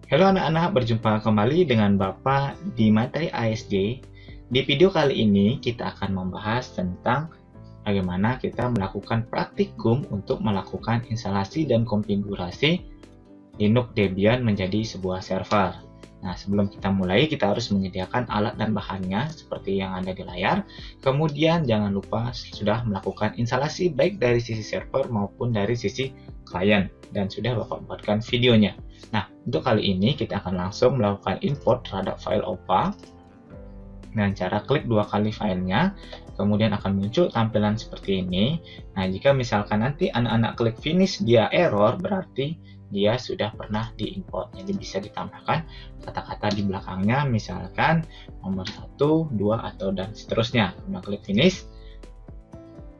Halo anak-anak, berjumpa kembali dengan Bapak di materi ASD. Di video kali ini kita akan membahas tentang bagaimana kita melakukan praktikum untuk melakukan instalasi dan konfigurasi Linux Debian menjadi sebuah server. Nah, sebelum kita mulai, kita harus menyediakan alat dan bahannya seperti yang ada di layar. Kemudian jangan lupa sudah melakukan instalasi baik dari sisi server maupun dari sisi klien, dan sudah Bapak buatkan videonya. Nah, untuk kali ini kita akan langsung melakukan import terhadap file OPA dengan cara klik dua kali filenya, kemudian akan muncul tampilan seperti ini. Nah, jika misalkan nanti anak-anak klik finish dia error, berarti dia sudah pernah diimport. Jadi bisa ditambahkan kata-kata di belakangnya, misalkan nomor 1, 2, atau dan seterusnya. Kemudian klik finish.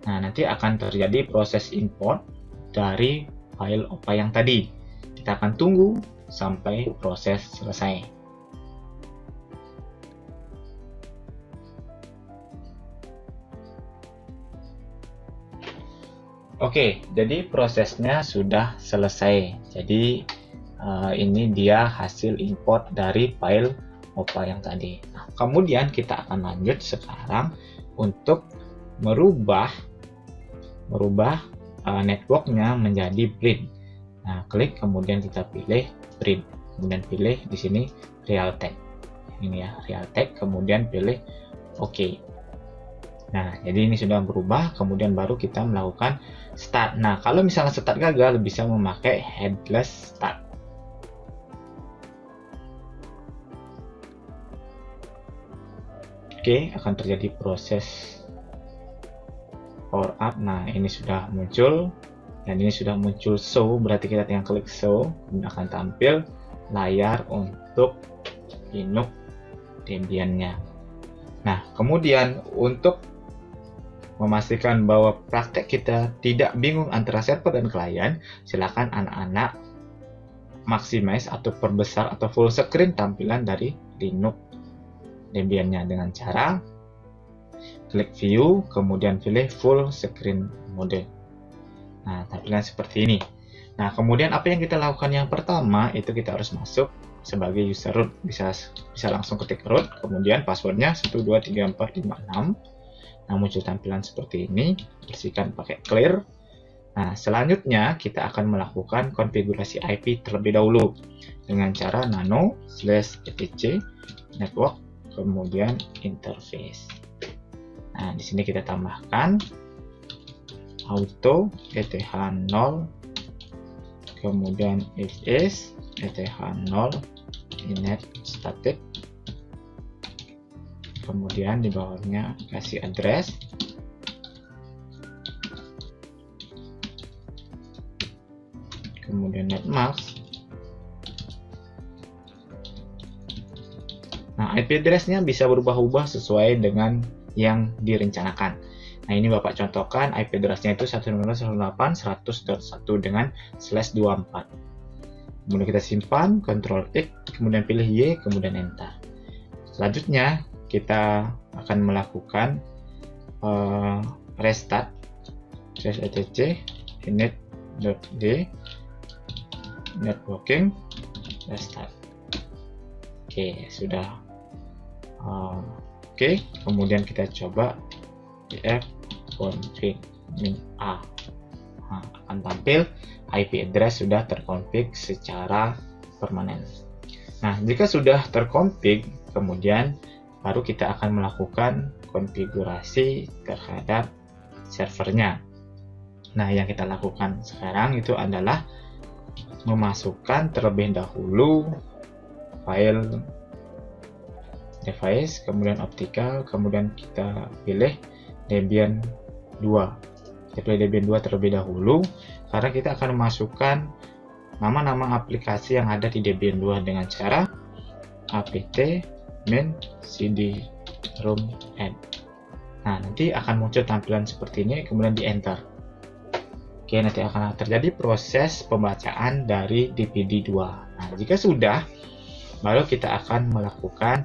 Nah, nanti akan terjadi proses import dari file OPA yang tadi. Kita akan tunggu sampai proses selesai. Oke, jadi prosesnya sudah selesai. Jadi ini dia hasil import dari file OPA yang tadi. Nah, kemudian kita akan lanjut sekarang untuk merubah networknya menjadi print. Nah, klik kemudian kita pilih print, kemudian pilih di sini Realtek. Ini ya, Realtek, kemudian pilih OK. Nah, jadi ini sudah berubah, kemudian baru kita melakukan start. Nah, kalau misalnya start gagal, bisa memakai headless start. Oke, akan terjadi proses power up. Nah, ini sudah muncul, dan ini sudah muncul show, berarti kita tinggal klik show, dan akan tampil layar untuk Linux Debian-nya. Nah, kemudian untuk memastikan bahwa praktek kita tidak bingung antara server dan klien, silakan anak-anak maximize atau perbesar atau full screen tampilan dari Linux Debian-nya dengan cara klik view, kemudian pilih full screen mode. Nah, tampilan seperti ini. Nah, kemudian apa yang kita lakukan yang pertama, itu kita harus masuk sebagai user root. Bisa langsung ketik root, kemudian passwordnya 123456. Nah, muncul tampilan seperti ini, bersihkan pakai clear. Nah, selanjutnya kita akan melakukan konfigurasi IP terlebih dahulu dengan cara nano/etc network, kemudian interface. Nah, di sini kita tambahkan auto ETH0, kemudian is ETH0 init static, kemudian di bawahnya kasih address, kemudian netmask. Nah, IP address-nya bisa berubah-ubah sesuai dengan yang direncanakan. Nah, ini Bapak contohkan IP address-nya itu 192.168.100.1 dengan /24. Kemudian kita simpan, Ctrl X, kemudian pilih Y, kemudian Enter. Selanjutnya kita akan melakukan restart /etc init.d networking restart. Oke, sudah. Oke, kemudian kita coba df config min a. Nah, akan tampil IP address sudah terkonfig secara permanen. Nah, jika sudah terkonfig, kemudian baru kita akan melakukan konfigurasi terhadap servernya. Nah, yang kita lakukan sekarang itu adalah memasukkan terlebih dahulu file device, kemudian optical, kemudian kita pilih Debian 2. Kita pilih Debian 2 terlebih dahulu, karena kita akan memasukkan nama-nama aplikasi yang ada di Debian 2 dengan cara apt min cd rom add. Nah, nanti akan muncul tampilan seperti ini, kemudian di enter. Oke, nanti akan terjadi proses pembacaan dari dpd2. Nah, jika sudah, baru kita akan melakukan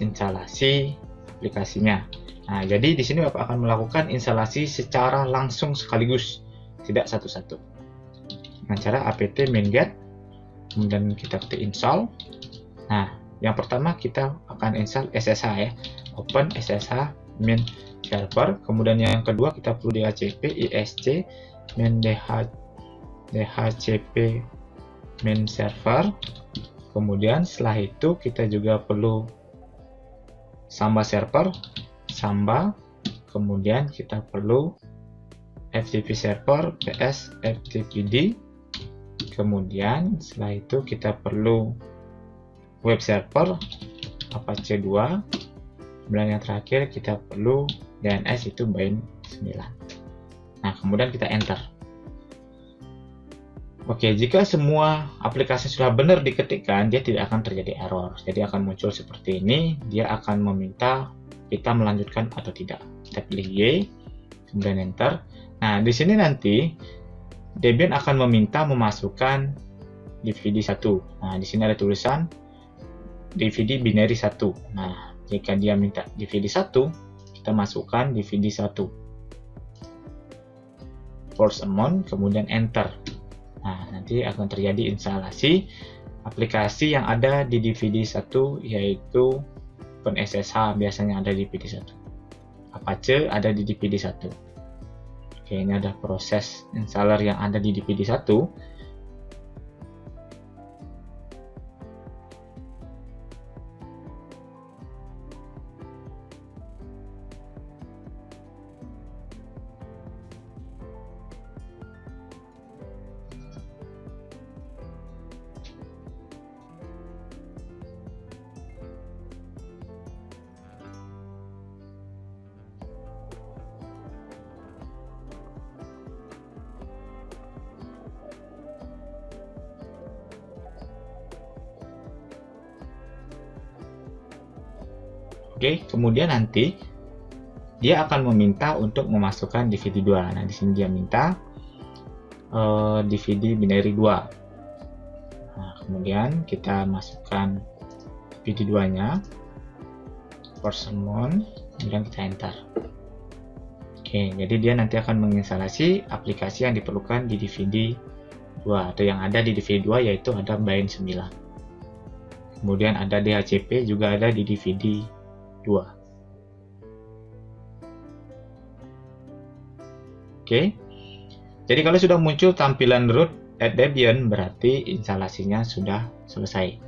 instalasi aplikasinya. Nah, jadi di sini Bapak akan melakukan instalasi secara langsung sekaligus, tidak satu-satu. Dengan cara apt min get kemudian kita ketik install. Nah, yang pertama kita akan install SSH ya, open SSH main server. Kemudian yang kedua kita perlu DHCP ISC main DHCP main server. Kemudian setelah itu kita juga perlu Samba server, Samba. Kemudian kita perlu FTP server PS FTPD. Kemudian setelah itu kita perlu web server Apache 2. Kemudian yang terakhir kita perlu DNS, itu Bain 9. Nah, kemudian kita enter. Oke, jika semua aplikasi sudah benar diketikkan, dia tidak akan terjadi error. Jadi akan muncul seperti ini, dia akan meminta kita melanjutkan atau tidak. Kita pilih Y, kemudian enter. Nah, di sini nanti Debian akan meminta memasukkan DVD 1. Nah, di sini ada tulisan DVD binary 1. Nah, jika dia minta DVD 1, kita masukkan DVD 1. Force amount, kemudian enter. Nah, nanti akan terjadi instalasi aplikasi yang ada di DVD 1, yaitu OpenSSH biasanya ada di DVD 1. Apache ada di DVD 1. Oke, ini ada proses installer yang ada di DVD 1. Oke, kemudian nanti dia akan meminta untuk memasukkan DVD 2. Nah, di sini dia minta DVD binary 2. Nah, kemudian kita masukkan DVD 2-nya, force amount, kemudian kita enter. Oke, jadi dia nanti akan menginstalasi aplikasi yang diperlukan di DVD 2 atau yang ada di DVD 2, yaitu ada Bain 9. Kemudian ada DHCP juga ada di DVD 2. Oke. Jadi kalau sudah muncul tampilan root at Debian, berarti instalasinya sudah selesai.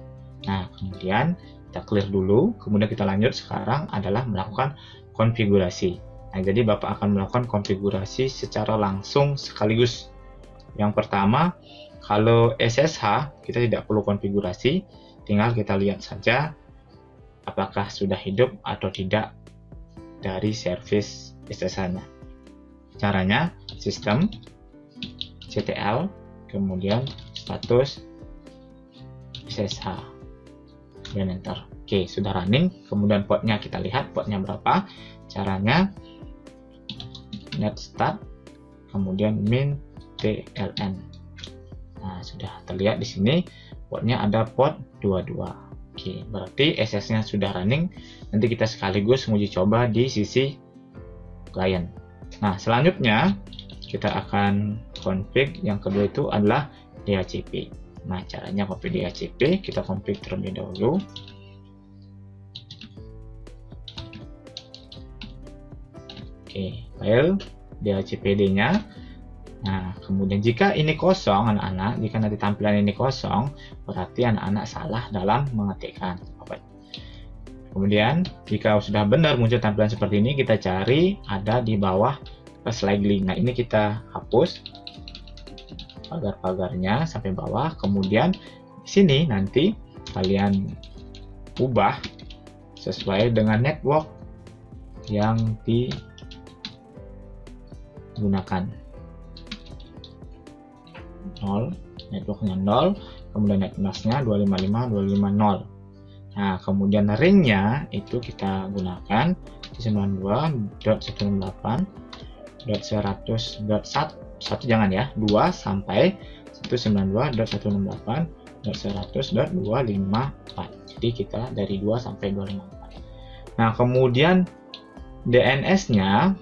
Nah, kemudian kita clear dulu, kemudian kita lanjut sekarang adalah melakukan konfigurasi. Nah, jadi Bapak akan melakukan konfigurasi secara langsung sekaligus. Yang pertama, kalau SSH kita tidak perlu konfigurasi, tinggal kita lihat saja apakah sudah hidup atau tidak dari service SSH-nya. Caranya, sistem, ctl, kemudian status SSH, dan enter. Oke, sudah running. Kemudian portnya kita lihat, portnya berapa. Caranya, net start, kemudian min tln. Nah, sudah terlihat di sini, portnya ada port 22. Oke, berarti SS-nya sudah running. Nanti kita sekaligus menguji coba di sisi klien. Nah, selanjutnya kita akan config yang kedua itu adalah DHCP. Nah, caranya config DHCP, kita config terlebih dahulu. Oke, file DHCPD-nya. Nah, kemudian jika ini kosong anak-anak, jika nanti tampilan ini kosong, berarti anak-anak salah dalam mengetikkan. Kemudian, jika sudah benar muncul tampilan seperti ini, kita cari ada di bawah slightly. Nah, ini kita hapus pagar-pagarnya sampai bawah. Kemudian, di sini nanti kalian ubah sesuai dengan network yang digunakan. 0, networknya 0, kemudian netmasknya 255.250. Nah, kemudian ringnya itu kita gunakan 92.168.100.1 jangan ya, 2 sampai 192.168.100.254. Jadi kita dari 2 sampai 254. Nah, kemudian DNS-nya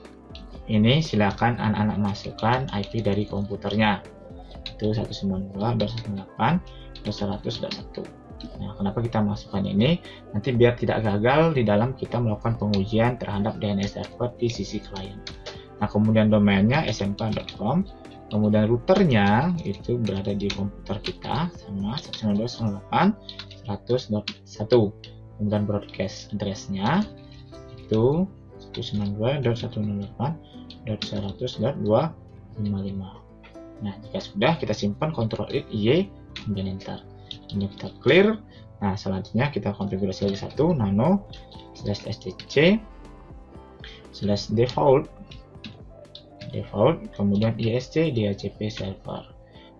ini silakan anak-anak masukkan IP dari komputernya. Itu 192.168. 100.1. Nah, kenapa kita masukkan ini? Nanti biar tidak gagal di dalam kita melakukan pengujian terhadap DNS server di sisi klien. Nah, kemudian domainnya smk.com, kemudian routernya itu berada di komputer kita sama 192.168.100.1. Kemudian broadcast address-nya itu 192.168.100.255. Nah, jika sudah, kita simpan Ctrl+I, Y, kemudian enter. Ini kita clear. Nah, selanjutnya kita konfigurasi lagi satu nano /stc /default, kemudian isc DHCP server.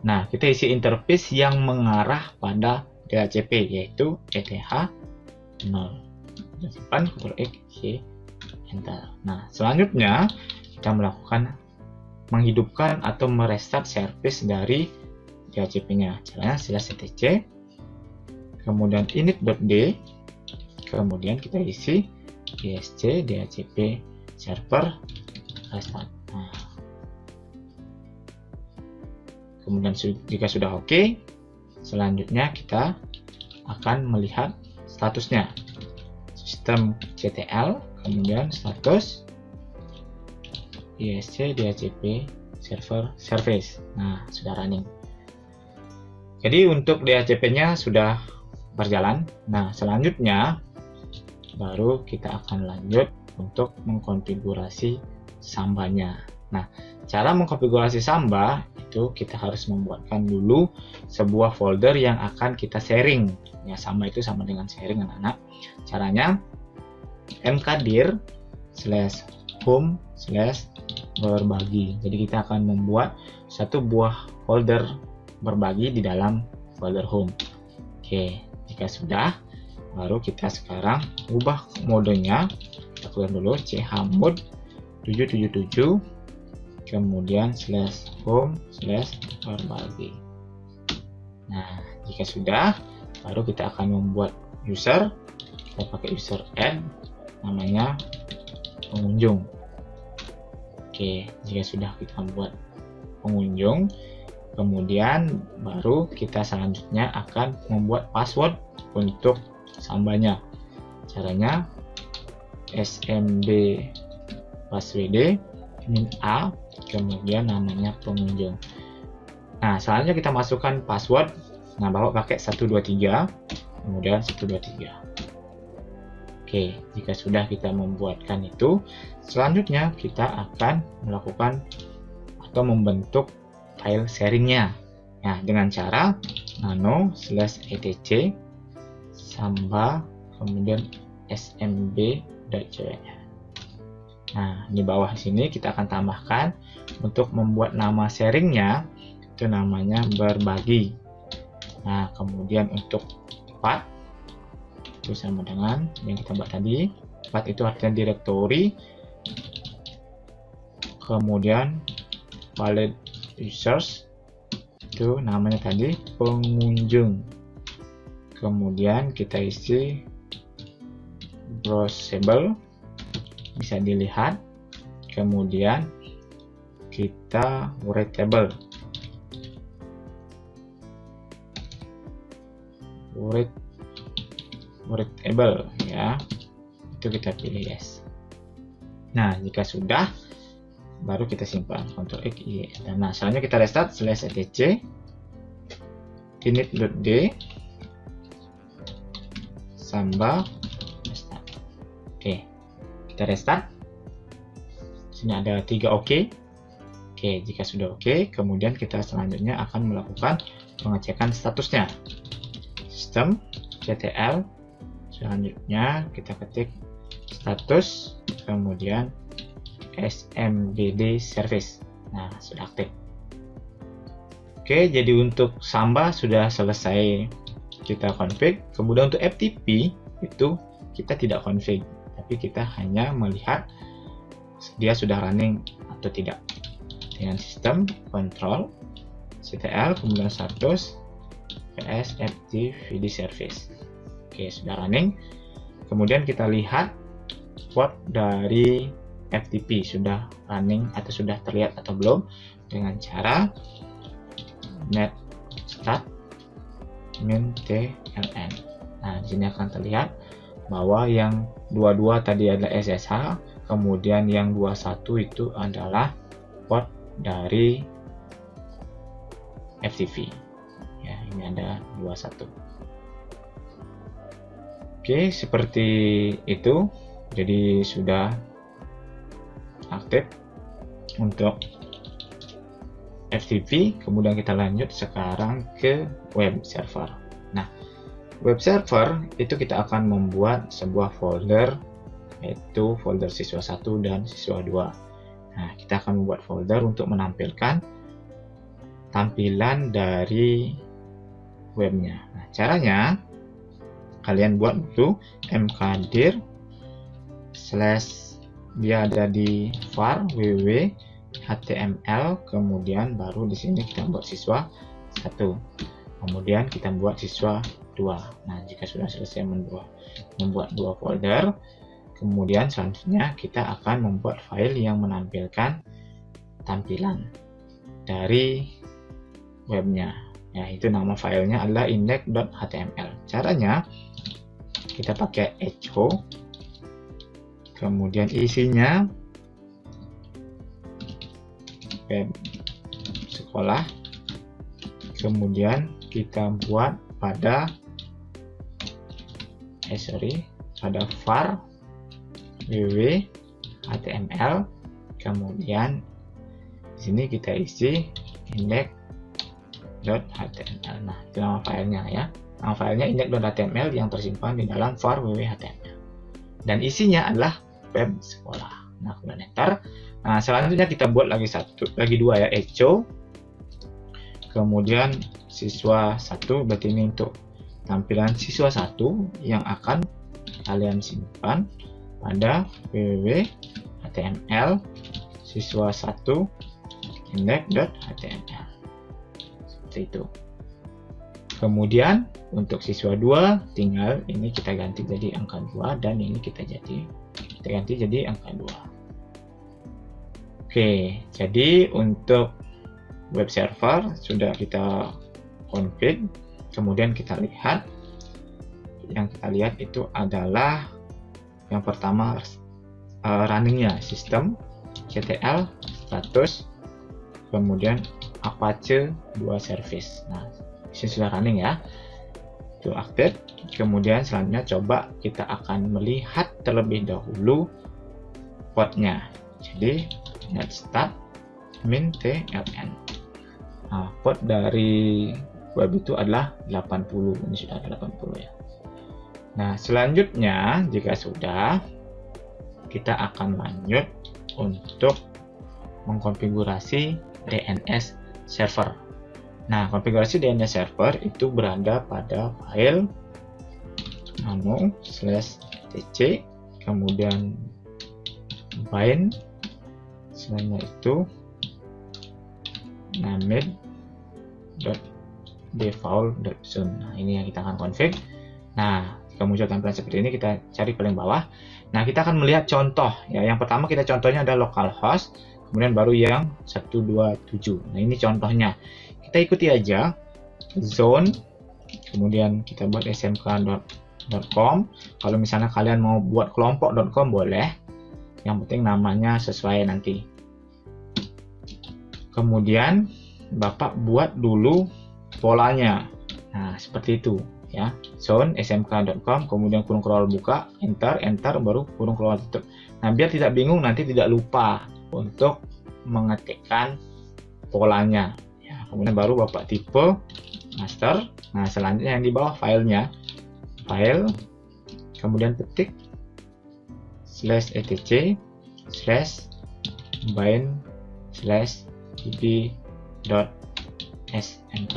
Nah, kita isi interface yang mengarah pada DHCP, yaitu ETH0. Kita simpan Ctrl+X, Y, enter. Nah, selanjutnya kita melakukan menghidupkan atau merestart service dari DHCP-nya. Caranya /etc, kemudian init.d, kemudian kita isi isc DHCP server restart. Nah, kemudian jika sudah oke, selanjutnya kita akan melihat statusnya. Sistem CTL, kemudian status isc DHCP server service. Nah, sudah running. Jadi untuk DHCP-nya sudah berjalan. Nah, selanjutnya baru kita akan lanjut untuk mengkonfigurasi Samba-nya. Nah, cara mengkonfigurasi Samba itu kita harus membuatkan dulu sebuah folder yang akan kita sharing. Ya, Samba itu sama dengan sharing anak-anak. Caranya mkdir/home/berbagi. Jadi kita akan membuat satu buah folder berbagi di dalam folder home. Oke, jika sudah, baru kita sekarang ubah modenya. Kita clear dulu chmod 777, kemudian /home/berbagi. Nah, jika sudah, baru kita akan membuat user. Kita pakai user add, namanya pengunjung. Oke, jika sudah kita buat pengunjung, kemudian baru kita selanjutnya akan membuat password untuk Sambanya. Caranya smb password min a, kemudian namanya pengunjung. Nah, selanjutnya kita masukkan password. Nah, Bapak pakai 123, kemudian 123. Oke, jika sudah kita membuatkan itu, selanjutnya kita akan melakukan atau membentuk file sharingnya. Nah, dengan cara nano/etc samba kemudian smb.jw. Nah, di bawah sini kita akan tambahkan untuk membuat nama sharingnya, itu namanya berbagi. Nah, kemudian untuk path itu sama dengan yang kita buat tadi. Path itu artinya directory, kemudian valid users itu namanya tadi pengunjung, kemudian kita isi browsable, bisa dilihat, kemudian kita readable, readable ya, itu kita pilih yes. Nah, jika sudah, baru kita simpan Ctrl+X, Y. Nah, selanjutnya kita restart /etc init.d samba restart. Oke, kita restart. Sini ada 3 oke. Oke, jika sudah oke, kemudian kita selanjutnya akan melakukan pengecekan statusnya. Sistem CTL, selanjutnya kita ketik status, kemudian SMBD service. Nah, sudah aktif. Oke, jadi untuk Samba sudah selesai kita config. Kemudian untuk FTP itu kita tidak config, tapi kita hanya melihat dia sudah running atau tidak. Dengan sistem control CTL, kemudian status PS FTPD service. Oke, sudah running. Kemudian kita lihat port dari FTP sudah running atau sudah terlihat atau belum, dengan cara net start min TLN. Nah, di sini akan terlihat bahwa yang 22 tadi adalah SSH, kemudian yang 21 itu adalah port dari FTP. Ya, ini ada 21. Oke, seperti itu. Jadi sudah aktif untuk FTP. Kemudian kita lanjut sekarang ke web server. Nah, web server itu kita akan membuat sebuah folder, yaitu folder siswa 1 dan siswa 2. Nah, kita akan membuat folder untuk menampilkan tampilan dari webnya. Nah, caranya kalian buat dulu mkdir / dia ada di var www.html, kemudian baru di sini kita buat siswa 1, kemudian kita buat siswa 2. Nah, jika sudah selesai membuat 2 folder, kemudian selanjutnya kita akan membuat file yang menampilkan tampilan dari webnya. Ya, itu nama filenya adalah index.html. Caranya kita pakai echo, kemudian isinya web sekolah, kemudian kita buat pada pada var www.html, kemudian di sini kita isi index.html. Nah, itu nama filenya ya. Nama filenya index.html yang tersimpan di dalam var www.html. Dan isinya adalah web sekolah. Nah, kemudian enter. Nah, selanjutnya kita buat lagi 2 ya, echo. Kemudian siswa 1, berarti ini untuk tampilan siswa 1 yang akan kalian simpan pada www.html siswa 1 index.html. Seperti itu. Kemudian untuk siswa 2 tinggal ini kita ganti jadi angka 2 dan ini kita ganti jadi angka 2. Oke, jadi untuk web server sudah kita config. Kemudian kita lihat, yang kita lihat itu adalah yang pertama runningnya sistem CTL status, kemudian Apache 2 service. Nah, ini sudah running ya, itu aktif. Kemudian selanjutnya coba kita akan melihat terlebih dahulu portnya. Jadi let's start min TLN. Nah, port dari web itu adalah 80. Ini sudah ada 80 ya. Nah, selanjutnya jika sudah, kita akan lanjut untuk mengkonfigurasi DNS server. Nah, konfigurasi DNS server itu berada pada file /tc, kemudian bind, selanjutnya itu namid.default.zone. Nah, ini yang kita akan config. Nah, jika muncul tampilan seperti ini, kita cari paling bawah. Nah, kita akan melihat contoh ya. Yang pertama kita contohnya ada localhost, kemudian baru yang 127. Nah, ini contohnya. Kita ikuti aja zone, kemudian kita buat smk.com. Kalau misalnya kalian mau buat kelompok.com boleh. Yang penting namanya sesuai nanti. Kemudian Bapak buat dulu polanya. Nah, seperti itu ya. Zone smk.com, kemudian kurung kerol buka, enter, baru kurung kerol tutup. Nah, biar tidak bingung, nanti tidak lupa untuk mengetikkan polanya. Ya, kemudian baru Bapak tipe master. Nah, selanjutnya yang di bawah filenya, file, kemudian ketik /etc /bind/ib.smk.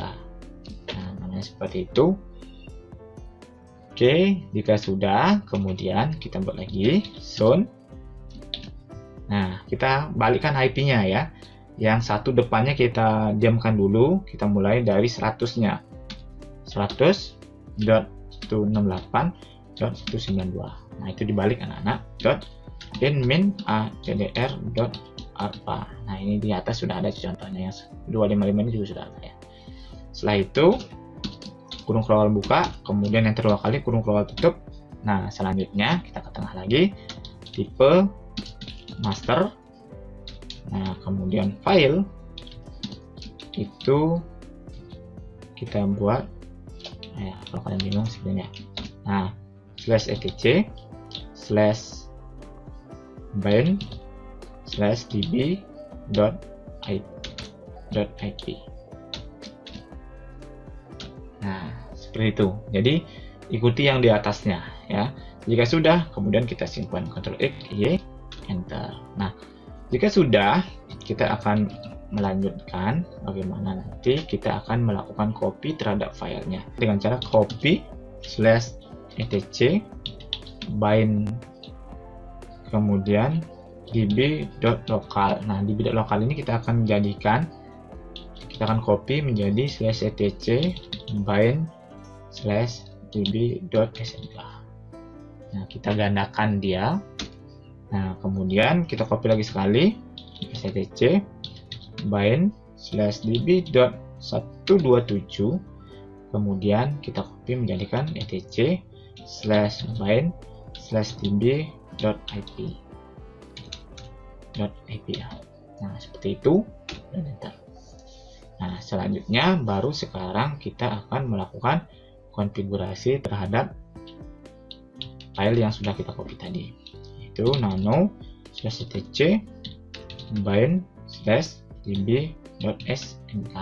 Nah, namanya seperti itu. Oke, jika sudah, kemudian kita buat lagi zone. Nah, kita balikkan IP-nya ya. Yang satu depannya kita diamkan dulu. Kita mulai dari 100-nya. 100.168.192. Nah, itu dibalik anak-anak. .in-min-addr.arpa. Nah, ini di atas sudah ada contohnya. Yang 255 ini juga sudah ada ya. Setelah itu kurung kerawal buka, kemudian yang kedua kali kurung kerawal tutup. Nah, selanjutnya kita ke tengah lagi, tipe master. Nah, kemudian file itu kita buat, kalau kalian bingung sebenarnya. Nah, /etc /bind /db.ip. Nah, seperti itu. Jadi ikuti yang di atasnya ya. Jika sudah, kemudian kita simpan, Ctrl X, Y, Enter. Nah, jika sudah, kita akan melanjutkan bagaimana nanti kita akan melakukan copy terhadap filenya dengan cara copy /etc bind kemudian db.local. Nah, db.local ini kita akan copy menjadi /etc bind /db.smk. Nah, kita gandakan dia. Nah, kemudian kita copy lagi sekali /etc bind /db.127, kemudian kita copy menjadikan etc /bind /db.ip ya. Nah, seperti itu, dan enter. Nah, selanjutnya baru sekarang kita akan melakukan konfigurasi terhadap file yang sudah kita copy tadi, yaitu nano /etc bind /db.smk.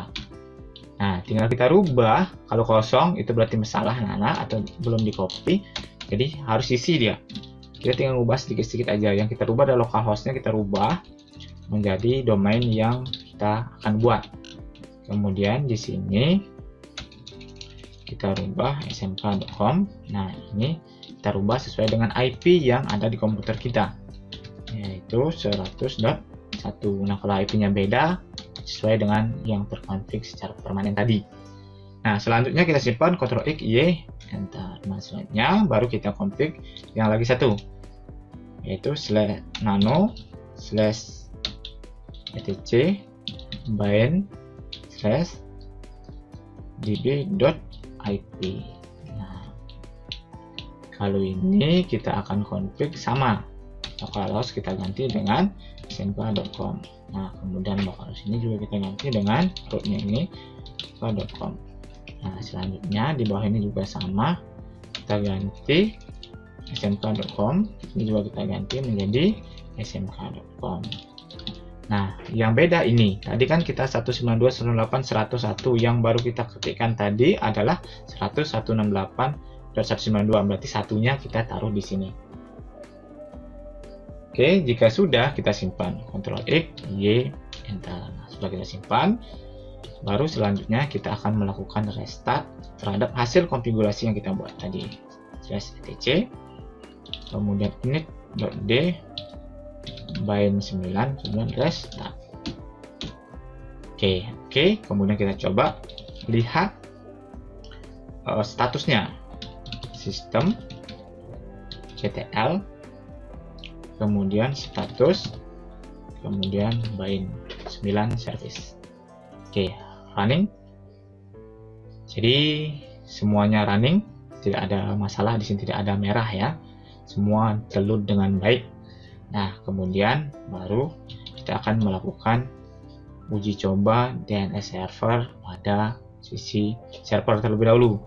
Nah, tinggal kita rubah. Kalau kosong itu berarti masalah atau belum di copy, jadi harus isi dia. Kita tinggal rubah sedikit-sedikit aja. Yang kita rubah adalah localhostnya, kita rubah menjadi domain yang kita akan buat. Kemudian di sini kita rubah smk.com. Nah, ini kita rubah sesuai dengan IP yang ada di komputer kita, yaitu 100.1. Nah, kalau IP-nya beda, sesuai dengan yang terkonfig secara permanen tadi. Nah, selanjutnya kita simpan, Ctrl X, Y, Enter. Nah, selanjutnya baru kita config yang lagi satu, yaitu /nano /etc bind /db.ip. Nah, kalau ini kita akan config sama. Localhost kita ganti dengan smk.com. Nah, kemudian localhost ini juga kita ganti dengan rootnya ini smk.com. Nah, selanjutnya di bawah ini juga sama, kita ganti smk.com. Ini juga kita ganti menjadi smk.com. Nah, yang beda ini, tadi kan kita 192.168.101, yang baru kita ketikkan tadi adalah 100.168.192, berarti satunya kita taruh di sini. Oke, jika sudah, kita simpan, Ctrl X, Y, Enter. Nah, sudah kita simpan, baru selanjutnya kita akan melakukan restart terhadap hasil konfigurasi yang kita buat tadi. /etc, kemudian init.d, bind 9, kemudian restart. Oke, kemudian kita coba lihat statusnya. Sistem, ctl, kemudian status, kemudian bind 9 service. Oke, running. Jadi semuanya running, tidak ada masalah di sini, tidak ada merah ya. Semua terload dengan baik. Nah, kemudian baru kita akan melakukan uji coba DNS server pada sisi server terlebih dahulu.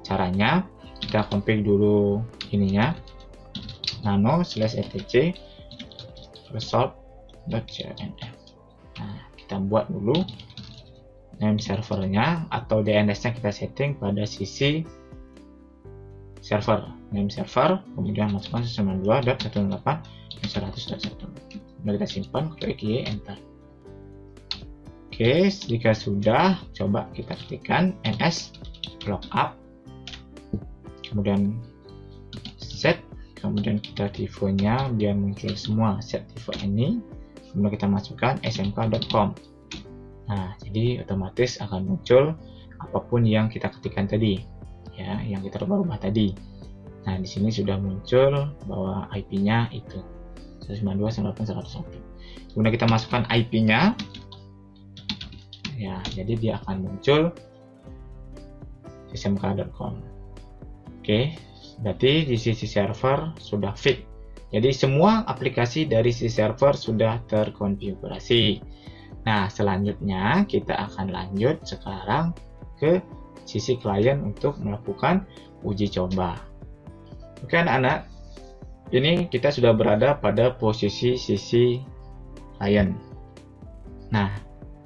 Caranya kita config dulu ininya, nano /etc result.cnf. Nah, kita buat dulu name servernya atau DNS-nya kita setting pada sisi server, name server, kemudian masukkan 92.168.100.1. Kemudian kita simpan, Ctrl X, Y, Enter. Oke, jika sudah, coba kita ketikkan ns lookup, kemudian set, kemudian kita tifenya biar muncul semua set tipe ini, kemudian kita masukkan smk.com. Nah, jadi otomatis akan muncul apapun yang kita ketikkan tadi, ya, yang kita rubah-rubah tadi. Nah, di sini sudah muncul bahwa IP-nya itu 192.168.101. Kemudian kita masukkan IP-nya, ya, jadi dia akan muncul smk.com. Oke, berarti di sisi server sudah fix. Jadi semua aplikasi dari si server sudah terkonfigurasi. Nah, selanjutnya kita akan lanjut sekarang ke sisi klien untuk melakukan uji coba. Oke anak-anak, ini kita sudah berada pada posisi sisi klien. Nah,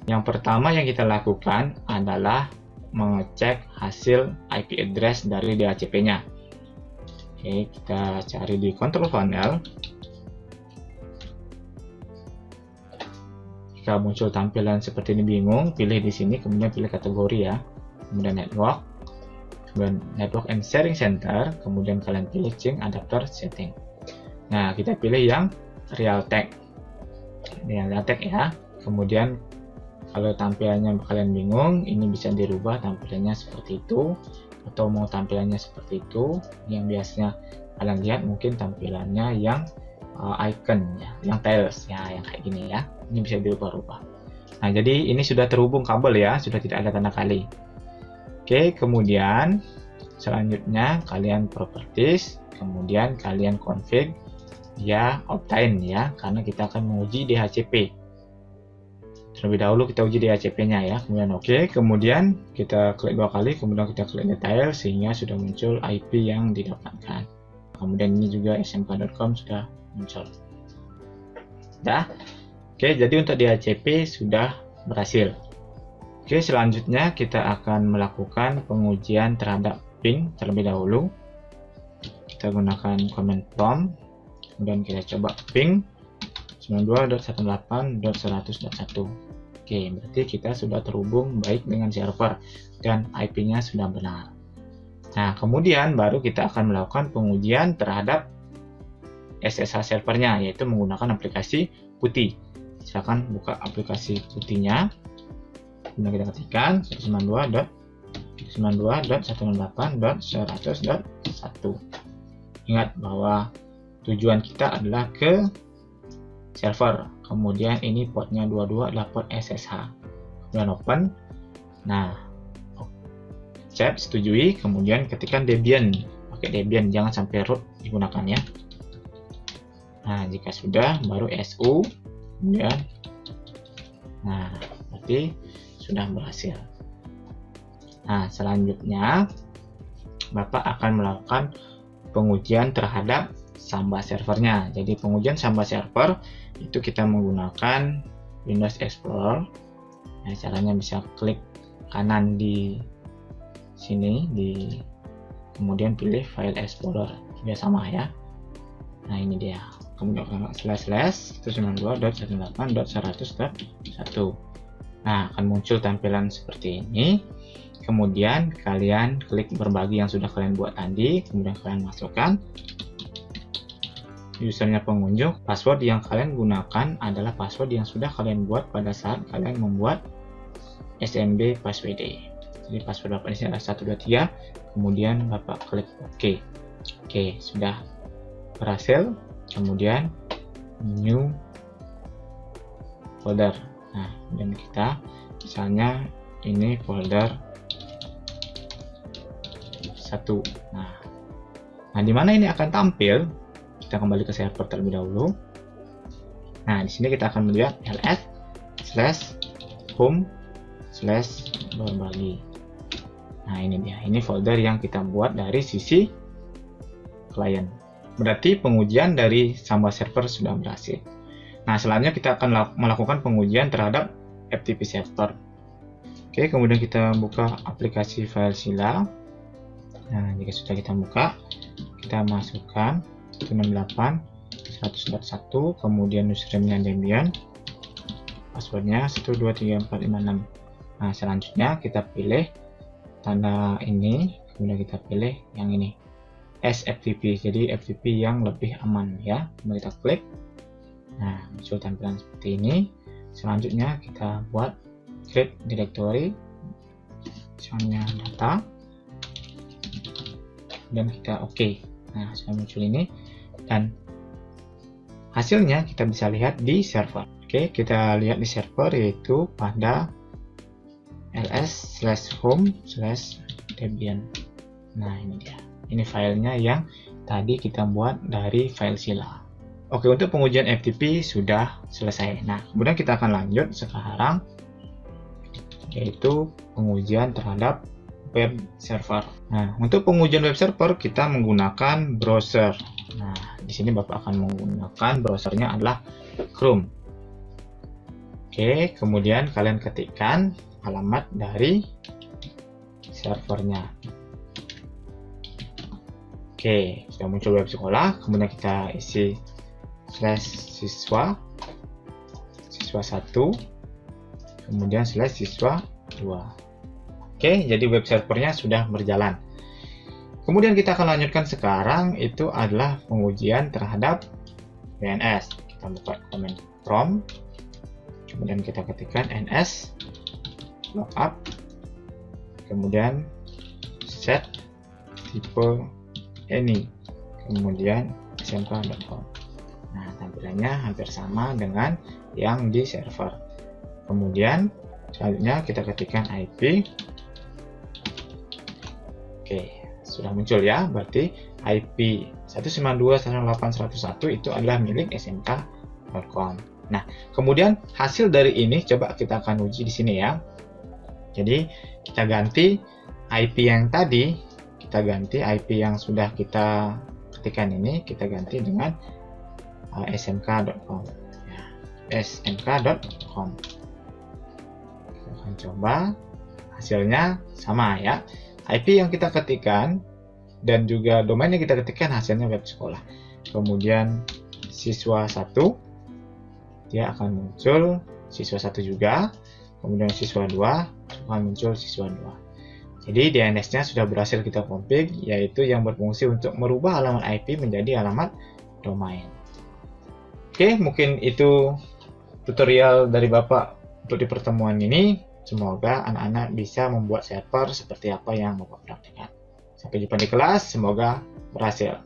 yang pertama yang kita lakukan adalah mengecek hasil IP address dari DHCP-nya. Oke, kita cari di control panel. Jika muncul tampilan seperti ini bingung, pilih di sini, kemudian pilih kategori ya, kemudian network, kemudian network and sharing center, kemudian kalian pilih change adapter setting. Nah, kita pilih yang Realtek. Ini yang Realtek ya. Kemudian kalau tampilannya kalian bingung, ini bisa dirubah tampilannya seperti itu, atau mau tampilannya seperti itu. Yang biasanya kalian lihat mungkin tampilannya yang icon ya, yang tiles ya, yang kayak gini ya. Ini bisa dirubah-rubah. Nah, jadi ini sudah terhubung kabel ya, sudah tidak ada tanda kali. Oke, kemudian selanjutnya kalian properties, kemudian kalian config ya Optane ya, karena kita akan menguji DHCP. Terlebih dahulu kita uji DHCP-nya ya, kemudian oke, kemudian kita klik 2 kali, kemudian kita klik detail sehingga sudah muncul IP yang didapatkan. Kemudian ini juga smk.com sudah muncul. Sudah. Oke, jadi untuk DHCP sudah berhasil. Oke, selanjutnya kita akan melakukan pengujian terhadap ping terlebih dahulu. Kita gunakan command prompt, kemudian kita coba ping 92.168.100.1. Oke, berarti kita sudah terhubung baik dengan server dan IP-nya sudah benar. Nah, kemudian baru kita akan melakukan pengujian terhadap SSH servernya, yaitu menggunakan aplikasi PuTTY. Silakan buka aplikasi PuTTY-nya. Kemudian kita ketikkan 192.168.100.1. Ingat bahwa tujuan kita adalah ke server. Kemudian ini portnya 22 adalah port SSH. Kemudian open. Nah, accept, setujui. Kemudian ketikkan Debian. Pakai Debian, jangan sampai root digunakan ya. Nah, jika sudah, baru SU. Kemudian, nah, berarti sudah berhasil. Nah, selanjutnya Bapak akan melakukan pengujian terhadap Samba servernya. Jadi pengujian Samba server itu kita menggunakan Windows Explorer. Nah, caranya bisa klik kanan di sini, kemudian pilih File Explorer. Sudah sama ya. Nah, ini dia. Kemudian //192.168.100.1. Nah, akan muncul tampilan seperti ini. Kemudian kalian klik berbagi yang sudah kalian buat tadi, kemudian kalian masukkan usernya pengunjung. Password yang kalian gunakan adalah password yang sudah kalian buat pada saat kalian membuat SMB password. Jadi password Bapak ini adalah 123, kemudian Bapak klik OK. Oke, sudah berhasil. Kemudian new folder. Nah, dan kita misalnya ini folder 1. Nah, di mana ini akan tampil? Kita kembali ke server terlebih dahulu. Nah, di sini kita akan melihat ls/home/berbagi. Nah, ini dia. Ini folder yang kita buat dari sisi klien. Berarti pengujian dari Samba server sudah berhasil. Nah, selanjutnya kita akan melakukan pengujian terhadap FTP server. Oke, kemudian kita buka aplikasi FileZilla. Nah, jika sudah kita buka, kita masukkan 168.100.1, kemudian username-nya Debian, passwordnya 123456. Nah, selanjutnya kita pilih tanda ini, kemudian kita pilih yang ini, SFTP, jadi FTP yang lebih aman ya. Kemudian kita klik. Nah, muncul tampilan seperti ini. Selanjutnya kita buat create directory, misalnya data, dan kita OK. Nah, sudah muncul ini, dan hasilnya kita bisa lihat di server. Oke, kita lihat di server yaitu pada ls/home/ Debian. Nah, ini dia. Ini filenya yang tadi kita buat dari FileZilla. Oke, untuk pengujian FTP sudah selesai. Nah, kemudian kita akan lanjut sekarang, yaitu pengujian terhadap web server. Nah, untuk pengujian web server kita menggunakan browser. Nah, di sini Bapak akan menggunakan browsernya adalah Chrome. Oke, kemudian kalian ketikkan alamat dari servernya. Oke, sudah muncul web sekolah, kemudian kita isi /siswa 1, kemudian /siswa 2. Oke, jadi web servernya sudah berjalan. Kemudian kita akan lanjutkan sekarang, itu adalah pengujian terhadap DNS. Kita buka command prompt, kemudian kita ketikkan ns lookup, kemudian set tipe any, kemudian smk.com. Nah, tampilannya hampir sama dengan yang di server. Kemudian selanjutnya kita ketikkan IP. Oke, sudah muncul ya, berarti IP 192.168.101 itu adalah milik smk.com. Nah, kemudian hasil dari ini coba kita akan uji di sini ya. Jadi kita ganti IP yang tadi, kita ganti IP yang sudah kita ketikkan ini, kita ganti dengan smk.com. Ya, smk.com. Kita akan coba, hasilnya sama ya. IP yang kita ketikkan dan juga domain yang kita ketikkan hasilnya web sekolah. Kemudian siswa 1, dia akan muncul siswa 1 juga. Kemudian siswa 2 akan muncul siswa 2. Jadi DNS-nya sudah berhasil kita config, yaitu yang berfungsi untuk merubah alamat IP menjadi alamat domain. Oke, mungkin itu tutorial dari Bapak untuk di pertemuan ini. Semoga anak-anak bisa membuat server seperti apa yang Bapak praktikkan. Sampai jumpa di kelas, semoga berhasil.